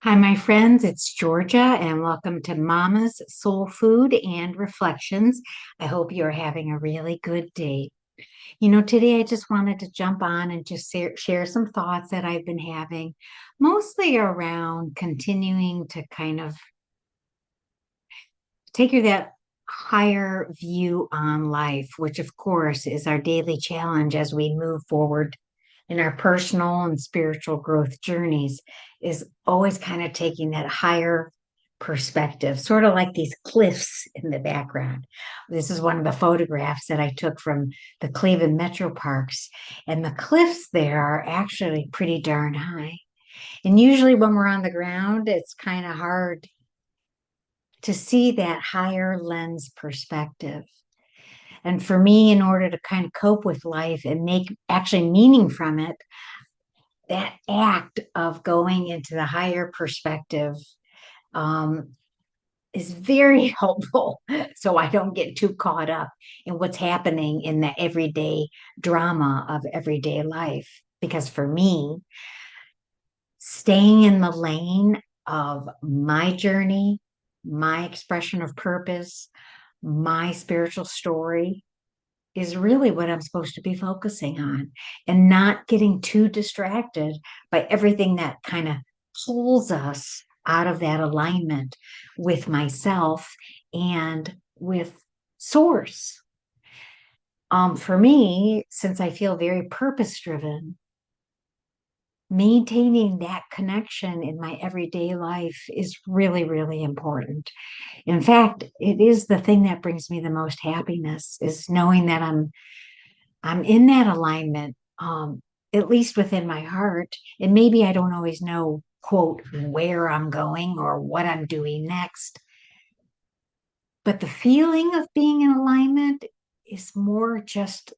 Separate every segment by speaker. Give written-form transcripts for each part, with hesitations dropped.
Speaker 1: Hi, my friends. It's Georgia, and welcome to Mama's Soul Food and Reflections. I hope you're having a really good day. Today I just wanted to jump on and just share some thoughts that I've been having, mostly around continuing to kind of take that higher view on life, which of course is our daily challenge as we move forward in our personal and spiritual growth journeys, is always kind of taking that higher perspective, sort of like these cliffs in the background. This is one of the photographs that I took from the Cleveland Metro Parks, and the cliffs there are actually pretty darn high. And usually when we're on the ground, it's kind of hard to see that higher lens perspective. And for me, in order to kind of cope with life and make actually meaning from it, that act of going into the higher perspective um, is very helpful. So I don't get too caught up in what's happening in the everyday drama of everyday life. Because for me, staying in the lane of my journey, my expression of purpose, my spiritual story is really what I'm supposed to be focusing on, and not getting too distracted by everything that kind of pulls us out of that alignment with myself and with source. For me, since I feel very purpose driven, maintaining that connection in my everyday life is really, really important. In fact, it is the thing that brings me the most happiness, is knowing that I'm in that alignment, at least within my heart. And maybe I don't always know, quote, where I'm going or what I'm doing next. But the feeling of being in alignment is more just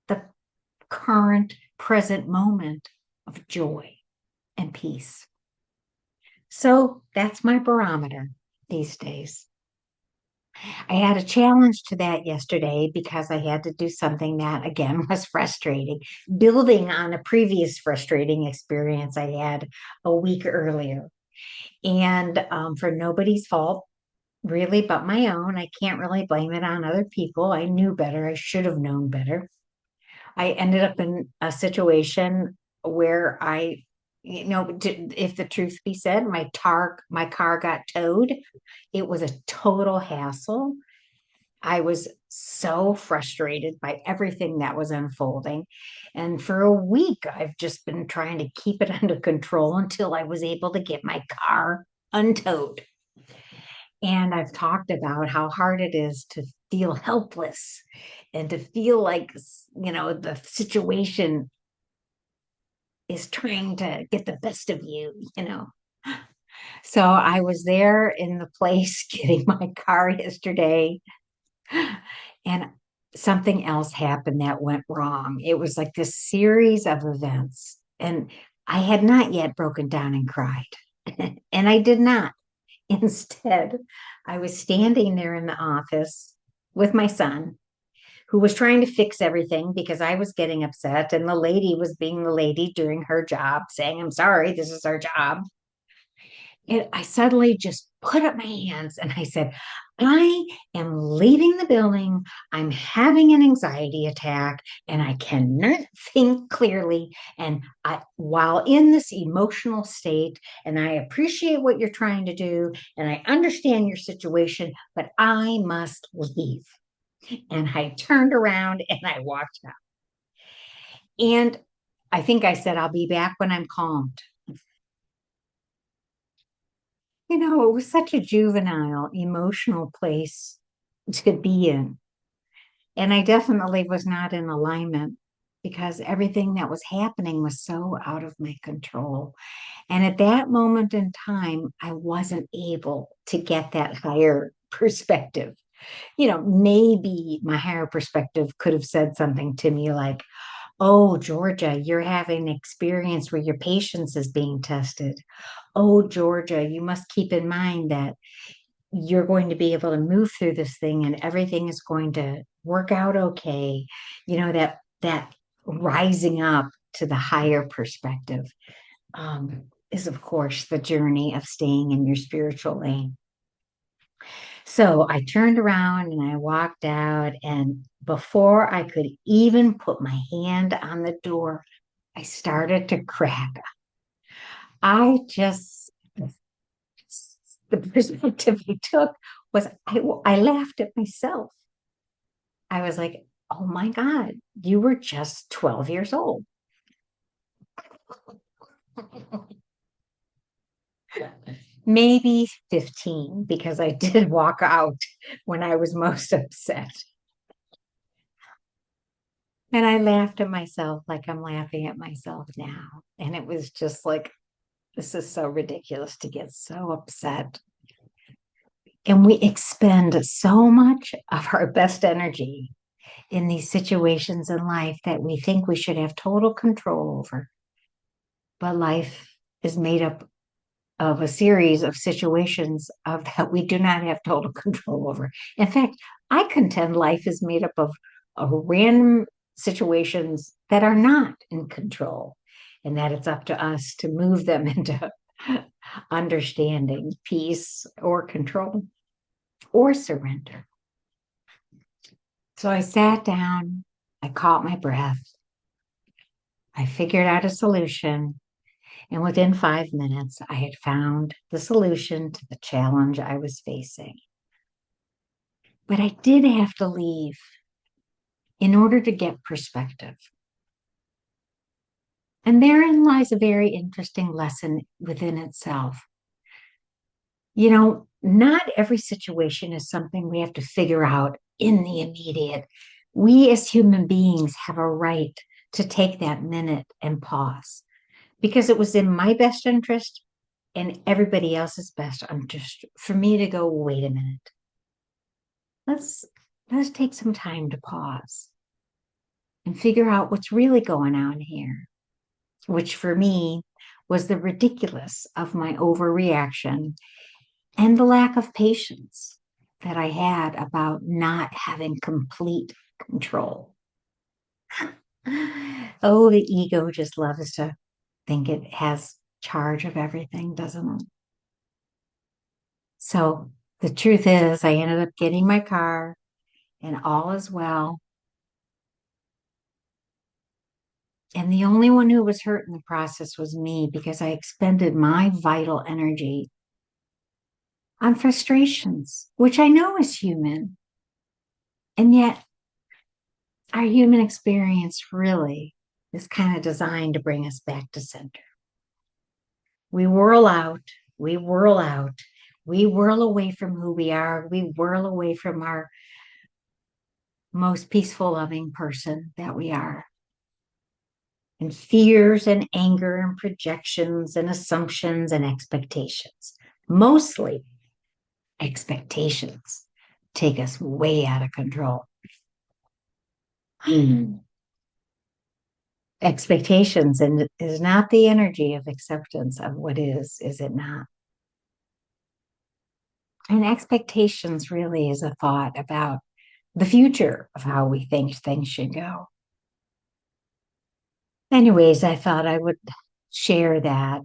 Speaker 1: the current present moment of joy and peace. So that's my barometer these days. I had a challenge to that yesterday because I had to do something that, again, was frustrating, building on a previous frustrating experience I had a week earlier. And for nobody's fault, really, but my own. I can't really blame it on other people. I knew better. I should have known better. I ended up in a situation where if the truth be said, my car got towed. It was a total hassle. I was so frustrated by everything that was unfolding. And for a week, I've just been trying to keep it under control until I was able to get my car untowed. And I've talked about how hard it is to feel helpless and to feel like, the situation is trying to get the best of you. So I was there in the place getting my car yesterday, and something else happened that went wrong. It was like this series of events, and I had not yet broken down and cried, and I did not. Instead, I was standing there in the office with my son, who was trying to fix everything because I was getting upset, and the lady was being the lady doing her job, saying, "I'm sorry, this is our job." And I suddenly just put up my hands and I said, I am leaving the building. I'm having an anxiety attack and I cannot think clearly. And while in this emotional state, and I appreciate what you're trying to do, and I understand your situation, but I must leave. And I turned around and I walked out. And I think I said, I'll be back when I'm calmed. It was such a juvenile, emotional place to be in. And I definitely was not in alignment because everything that was happening was so out of my control. And at that moment in time, I wasn't able to get that higher perspective. Maybe my higher perspective could have said something to me like, "Oh, Georgia, you're having an experience where your patience is being tested. Oh, Georgia, you must keep in mind that you're going to be able to move through this thing and everything is going to work out okay." That rising up to the higher perspective. is, of course, the journey of staying in your spiritual lane. So I turned around and I walked out, and before I could even put my hand on the door, I started to crack. I just, the perspective I took was I laughed at myself. I was like, oh my God, you were just 12 years old. Maybe 15, because I did walk out when I was most upset. And I laughed at myself like I'm laughing at myself now. And it was just like, this is so ridiculous to get so upset. And we expend so much of our best energy in these situations in life that we think we should have total control over. But life is made up of a series of situations of that we do not have total control over. In fact, I contend life is made up of random situations that are not in control, and that it's up to us to move them into understanding, peace, or control, or surrender. So I sat down, I caught my breath, I figured out a solution, and within 5 minutes, I had found the solution to the challenge I was facing. But I did have to leave in order to get perspective. And therein lies a very interesting lesson within itself. You know, not every situation is something we have to figure out in the immediate. We as human beings have a right to take that minute and pause because it was in my best interest and everybody else's best interest for me to go, wait a minute. Let's let's take some time to pause and figure out what's really going on here, which for me was the ridiculous of my overreaction and the lack of patience that I had about not having complete control. Oh, the ego just loves to think it has charge of everything, doesn't it? So the truth is, I ended up getting my car and all is well. And the only one who was hurt in the process was me because I expended my vital energy on frustrations, which I know is human. And yet, our human experience really is kind of designed to bring us back to center. We whirl out, we whirl out, we whirl away from who we are, we whirl away from our most peaceful, loving person that we are. And fears and anger and projections and assumptions and expectations. Mostly expectations take us way out of control. Expectations and is not the energy of acceptance of what is it not? And expectations really is a thought about the future of how we think things should go. Anyways, I thought I would share that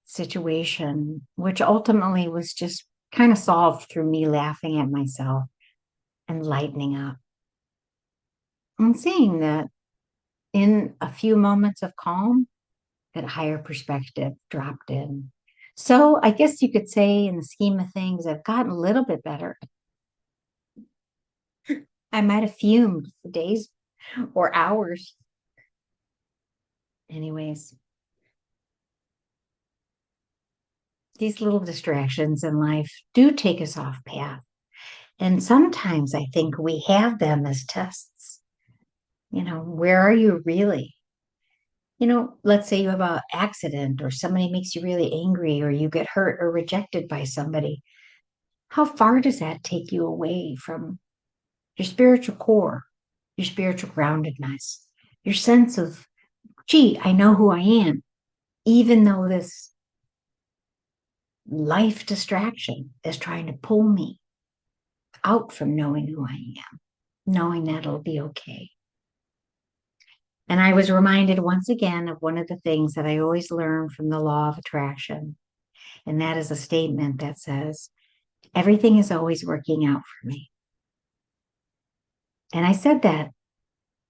Speaker 1: situation, which ultimately was just kind of solved through me laughing at myself and lightening up and seeing that in a few moments of calm, that higher perspective dropped in. So I guess you could say, in the scheme of things, I've gotten a little bit better. I might have fumed for days or hours. Anyways, these little distractions in life do take us off path. And sometimes I think we have them as tests. You know, where are you really? You know, let's say you have an accident or somebody makes you really angry or you get hurt or rejected by somebody. How far does that take you away from your spiritual core, your spiritual groundedness, your sense of, gee, I know who I am, even though this life distraction is trying to pull me out from knowing who I am, knowing that it'll be okay. And I was reminded once again of one of the things that I always learn from the law of attraction. And that is a statement that says, everything is always working out for me. And I said that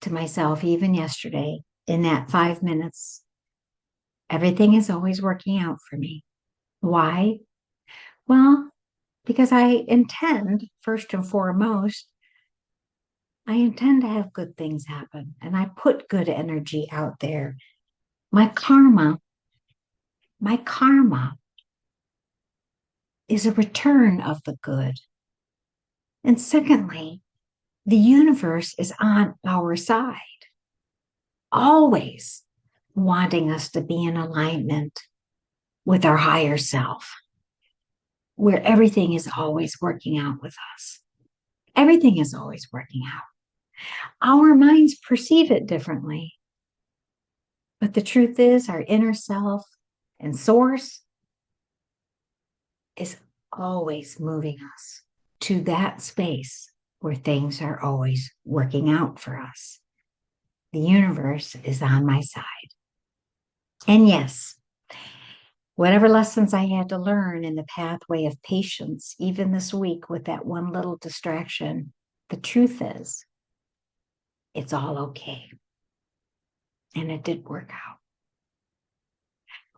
Speaker 1: to myself even yesterday in that 5 minutes. Everything is always working out for me. Why? Well, because I intend, first and foremost, I intend to have good things happen and I put good energy out there. My karma, my karma is a return of the good. And secondly, the universe is on our side, always wanting us to be in alignment with our higher self, where everything is always working out with us. Everything is always working out. Our minds perceive it differently. But the truth is, our inner self and source is always moving us to that space where things are always working out for us. The universe is on my side. And yes, whatever lessons I had to learn in the pathway of patience, even this week with that one little distraction, the truth is, it's all okay. And it did work out.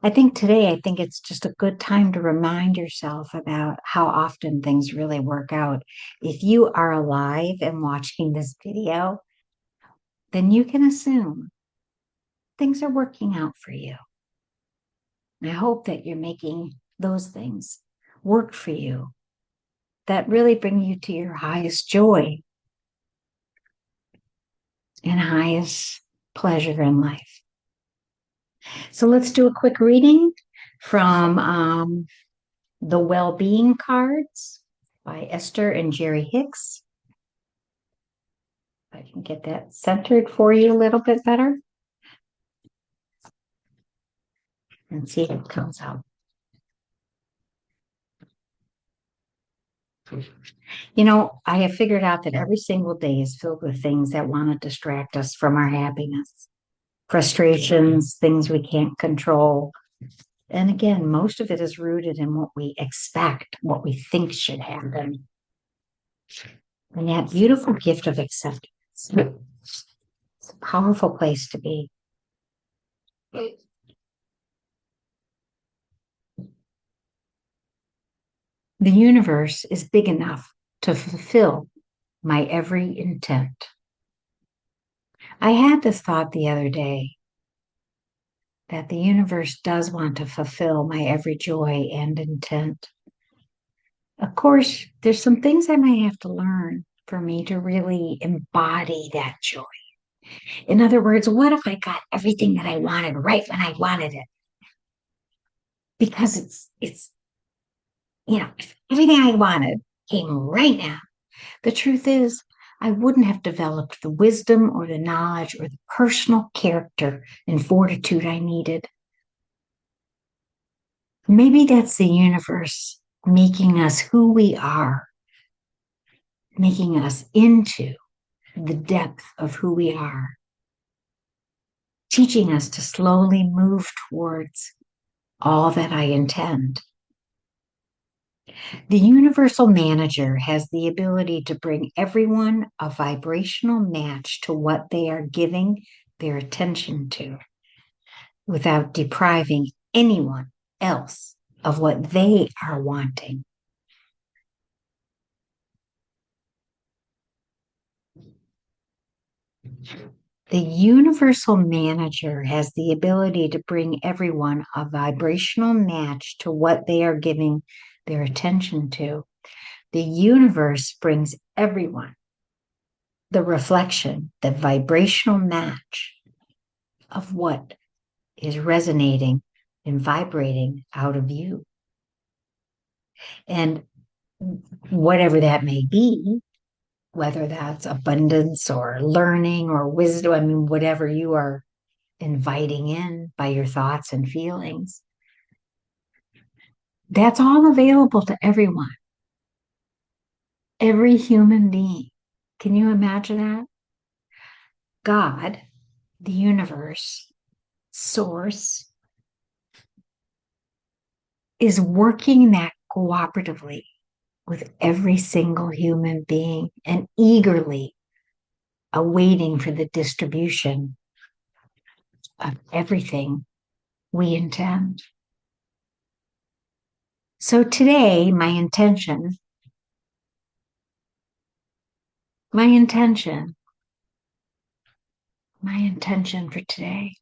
Speaker 1: I think it's just a good time to remind yourself about how often things really work out. If you are alive and watching this video, then you can assume things are working out for you. And I hope that you're making those things work for you that really bring you to your highest joy and highest pleasure in life. So let's do a quick reading from The Well-Being Cards by Esther and Jerry Hicks. If I can get that centered for you a little bit better and see if it comes out. You know, I have figured out that every single day is filled with things that want to distract us from our happiness, frustrations, things we can't control. And again, most of it is rooted in what we expect, what we think should happen. And that beautiful gift of acceptance. It's a powerful place to be. The universe is big enough to fulfill my every intent. I had this thought the other day that the universe does want to fulfill my every joy and intent. Of course, there's some things I might have to learn for me to really embody that joy. In other words, what if I got everything that I wanted right when I wanted it? Because it's if everything I wanted came right now. The truth is, I wouldn't have developed the wisdom or the knowledge or the personal character and fortitude I needed. Maybe that's the universe making us who we are, making us into the depth of who we are, teaching us to slowly move towards all that I intend. The universal manager has the ability to bring everyone a vibrational match to what they are giving their attention to without depriving anyone else of what they are wanting. The universal manager has the ability to bring everyone a vibrational match to what they are giving their attention to. The universe brings everyone the reflection, the vibrational match of what is resonating and vibrating out of you. And whatever that may be, whether that's abundance or learning or wisdom, I mean, whatever you are inviting in by your thoughts and feelings, that's all available to everyone, every human being. Can you imagine that? God the universe, source, is working that cooperatively with every single human being and eagerly awaiting for the distribution of everything we intend. So today, my intention, my intention for today,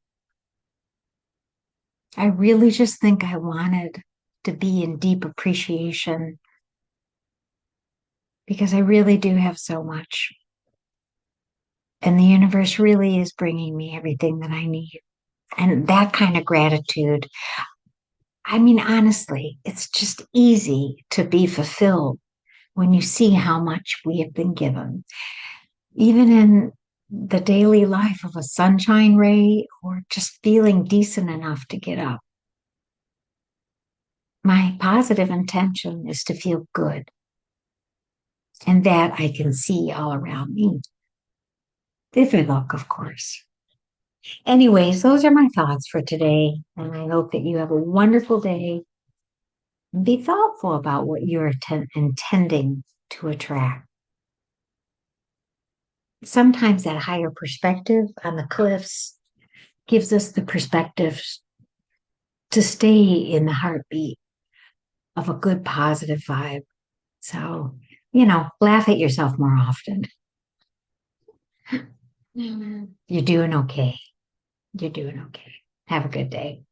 Speaker 1: I really just think I wanted to be in deep appreciation because I really do have so much. And the universe really is bringing me everything that I need. And that kind of gratitude, I mean, honestly, it's just easy to be fulfilled when you see how much we have been given. Even in the daily life of a sunshine ray or just feeling decent enough to get up. My positive intention is to feel good, and that I can see all around me. If I look, of course. Anyways, those are my thoughts for today, and I hope that you have a wonderful day. Be thoughtful about what you're intending to attract. Sometimes that higher perspective on the cliffs gives us the perspective to stay in the heartbeat of a good positive vibe. So, laugh at yourself more often. You're doing okay. You're doing okay. Have a good day.